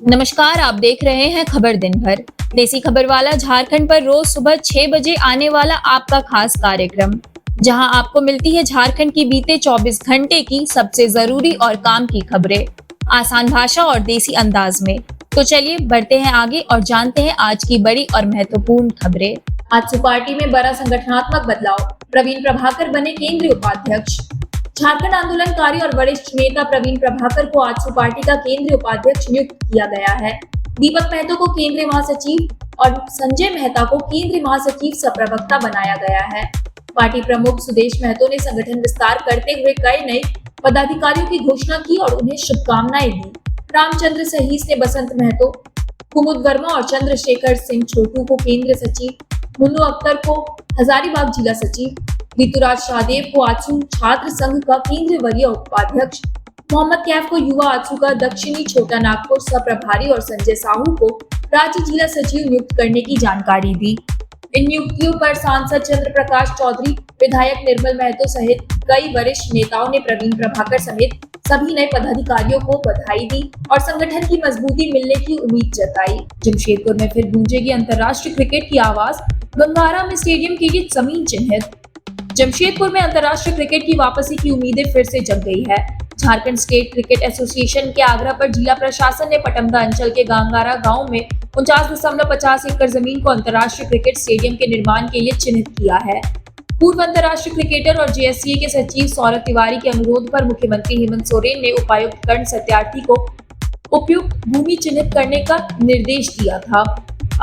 नमस्कार, आप देख रहे हैं खबर दिन भर। देसी खबर वाला झारखंड पर रोज सुबह 6 बजे आने वाला आपका खास कार्यक्रम, जहां आपको मिलती है झारखंड की बीते 24 घंटे की सबसे जरूरी और काम की खबरें, आसान भाषा और देसी अंदाज में। तो चलिए बढ़ते हैं आगे और जानते हैं आज की बड़ी और महत्वपूर्ण खबरें। आजसू पार्टी में बड़ा संगठनात्मक बदलाव, प्रवीण प्रभाकर बने केंद्रीय उपाध्यक्ष। झारखंड आंदोलनकारी और वरिष्ठ नेता प्रवीण प्रभाकर को आजसू पार्टी का केंद्रीय उपाध्यक्ष नियुक्त किया गया है। दीपक महतो को केंद्रीय महासचिव और संजय मेहता को केंद्रीय महासचिव सह प्रवक्ता बनाया गया है। पार्टी प्रमुख सुदेश महतो ने संगठन विस्तार करते हुए कई नए पदाधिकारियों की घोषणा की और उन्हें शुभकामनाएं दी। रामचंद्र सहीस ने बसंत महतो, कुमुद वर्मा और चंद्रशेखर सिंह छोटू को केंद्रीय सचिव, मुन्नू अख्तर को हजारीबाग जिला सचिव, ऋतुराज शाहदेव को आजसू छात्र संघ का केंद्रीय वरीय उपाध्यक्ष, मोहम्मद कैफ को युवा आजसू का दक्षिणी छोटा नागपुर सह प्रभारी और संजय साहू को रांची जिला सचिव नियुक्त करने की जानकारी दी। इन नियुक्तियों पर सांसद चंद्र प्रकाश चौधरी, विधायक निर्मल महतो सहित कई वरिष्ठ नेताओं ने प्रवीण प्रभाकर समेत सभी नए पदाधिकारियों को बधाई दी और संगठन की मजबूती मिलने की उम्मीद जताई। जमशेदपुर में फिर गूंजेगी अंतर्राष्ट्रीय क्रिकेट की आवाज, गंगारा में स्टेडियम के लिए जमीन चिन्हित। जमशेदपुर में अंतर्राष्ट्रीय क्रिकेट की वापसी की उम्मीदें फिर से जग गई है। झारखंड स्टेट क्रिकेट एसोसिएशन के आग्रह पर जिला प्रशासन ने पटमदा अंचल के गंगारा गांव में 49.50 एकड़ जमीन को अंतर्राष्ट्रीय क्रिकेट स्टेडियम के निर्माण के लिए चिन्हित किया है। पूर्व अंतर्राष्ट्रीय क्रिकेटर और जेएससीए के सचिव सौरभ तिवारी के अनुरोध पर मुख्यमंत्री हेमंत सोरेन ने उपायुक्त कर्ण सत्यार्थी को उपयुक्त भूमि चिन्हित करने का निर्देश दिया था।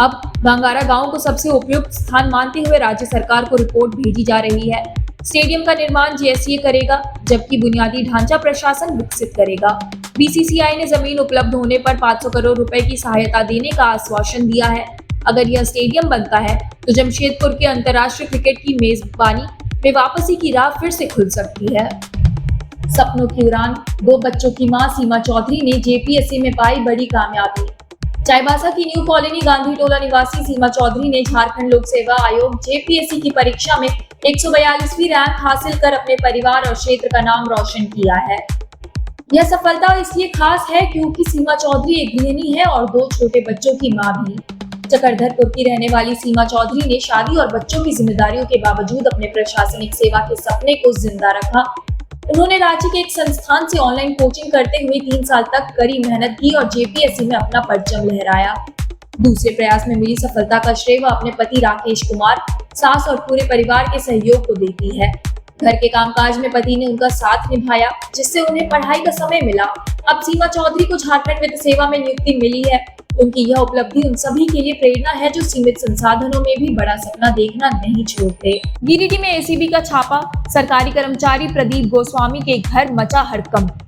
अब गंगारा गांव को सबसे उपयुक्त स्थान मानते हुए राज्य सरकार को रिपोर्ट भेजी जा रही है। स्टेडियम का निर्माण जेएससीए करेगा, जबकि बुनियादी ढांचा प्रशासन विकसित करेगा। बीसीसीआई ने जमीन उपलब्ध होने पर 500 करोड़ रुपए की सहायता देने का आश्वासन दिया है। अगर यह स्टेडियम बनता है तो जमशेदपुर के अंतर्राष्ट्रीय क्रिकेट की मेजबानी में वापसी की राह फिर से खुल सकती है। सपनों की उड़ान, 2 बच्चों की मां सीमा चौधरी ने जेपीएससी में पाई बड़ी कामयाबी। चाईबासा की न्यू कॉलोनी गांधी टोला निवासी सीमा चौधरी ने झारखंड लोक सेवा आयोग जेपीएससी की परीक्षा में 142वीं रैंक हासिल कर अपने परिवार और क्षेत्र का नाम रोशन किया है। यह सफलता इसलिए खास है क्योंकि सीमा चौधरी एक गृहिणी है और 2 छोटे बच्चों की मां भी। चकरधरपुर की रहने वाली सीमा चौधरी ने शादी और बच्चों की जिम्मेदारियों के बावजूद अपने प्रशासनिक सेवा के सपने को जिंदा रखा। उन्होंने रांची के एक संस्थान से ऑनलाइन कोचिंग करते हुए 3 साल तक कड़ी मेहनत की और जेपीएससी में अपना परचम लहराया। दूसरे प्रयास में मिली सफलता का श्रेय वह अपने पति राकेश कुमार, सास और पूरे परिवार के सहयोग को देती है। घर के कामकाज में पति ने उनका साथ निभाया, जिससे उन्हें पढ़ाई का समय मिला। अब सीमा चौधरी को झारखंड वित्त सेवा में नियुक्ति मिली है। उनकी यह उपलब्धि उन सभी के लिए प्रेरणा है जो सीमित संसाधनों में भी बड़ा सपना देखना नहीं छोड़ते। गिरिडीह में एसीबी का छापा, सरकारी कर्मचारी प्रदीप गोस्वामी के घर मचा हड़कंप।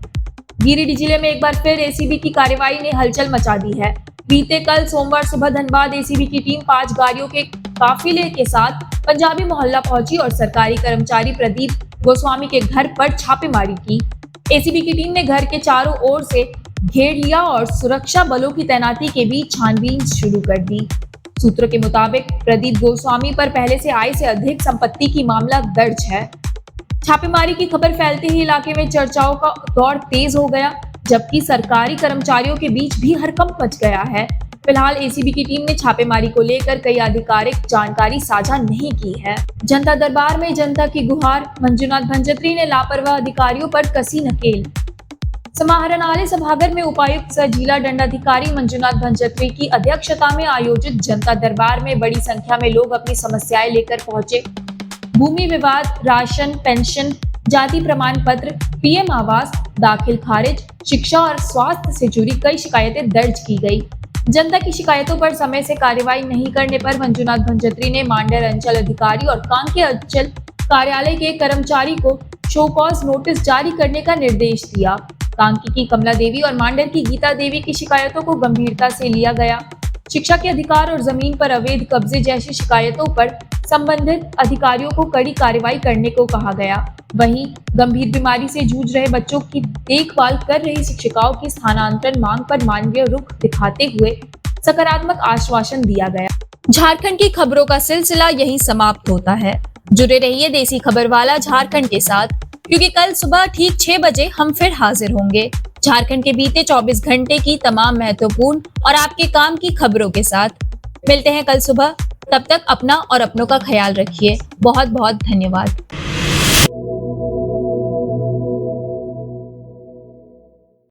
गिरिडीह जिले में एक बार फिर एसीबी की कार्रवाई ने हलचल मचा दी है। बीते कल सोमवार सुबह धनबाद एसीबी की टीम 5 गाड़ियों के काफिले के साथ पंजाबी मोहल्ला पहुंची और सरकारी कर्मचारी प्रदीप गोस्वामी के घर पर छापेमारी की। एसीबी की टीम ने घर के चारों ओर से घेर लिया और सुरक्षा बलों की तैनाती के बीच छानबीन शुरू कर दी। सूत्रों के मुताबिक प्रदीप गोस्वामी पर पहले से आय से अधिक संपत्ति की मामला दर्ज है। छापेमारी की खबर फैलते ही इलाके में चर्चाओं का दौर तेज हो गया, जबकि सरकारी कर्मचारियों के बीच भी हड़कंप मच गया है। फिलहाल एसीबी की टीम ने छापेमारी को लेकर कई आधिकारिक जानकारी साझा नहीं की है। जनता दरबार में जनता की गुहार, मंजुनाथ भंजत्री ने लापरवाह अधिकारियों पर कसी नकेल। समाहरणालय सभागार में उपायुक्त सह जिला दंडाधिकारी मंजुनाथ भंजत्री की अध्यक्षता में आयोजित जनता दरबार में बड़ी संख्या में लोग अपनी समस्याएं लेकर पहुंचे। भूमि विवाद, राशन, पेंशन, जाति प्रमाण पत्र, पीएम आवास, दाखिल खारिज, शिक्षा और स्वास्थ्य से जुड़ी कई शिकायतें दर्ज की गई। जनता की शिकायतों पर समय से कार्रवाई नहीं करने पर मंजुनाथ भंजत्री ने मांडर अंचल अधिकारी और कांके अंचल कार्यालय के कर्मचारी को शो कॉज नोटिस जारी करने का निर्देश दिया। कांके की कमला देवी और मांडर की गीता देवी की शिकायतों को गंभीरता से लिया गया। शिक्षा के अधिकार और जमीन पर अवैध कब्जे जैसी शिकायतों पर संबंधित अधिकारियों को कड़ी कार्रवाई करने को कहा गया। वहीं गंभीर बीमारी से जूझ रहे बच्चों की देखभाल कर रही शिक्षिकाओं की स्थानांतरण मांग पर मानवीय रुख दिखाते हुए सकारात्मक आश्वासन दिया गया। झारखंड की खबरों का सिलसिला यहीं समाप्त होता है। जुड़े रहिए देसी खबर वाला झारखंड के साथ, क्योंकि कल सुबह ठीक 6 बजे हम फिर हाजिर होंगे। झारखंड के बीते 24 घंटे की तमाम महत्वपूर्ण और आपके काम की खबरों के साथ। मिलते हैं कल सुबह, तब तक अपना और अपनों का ख्याल रखिए। बहुत बहुत धन्यवाद।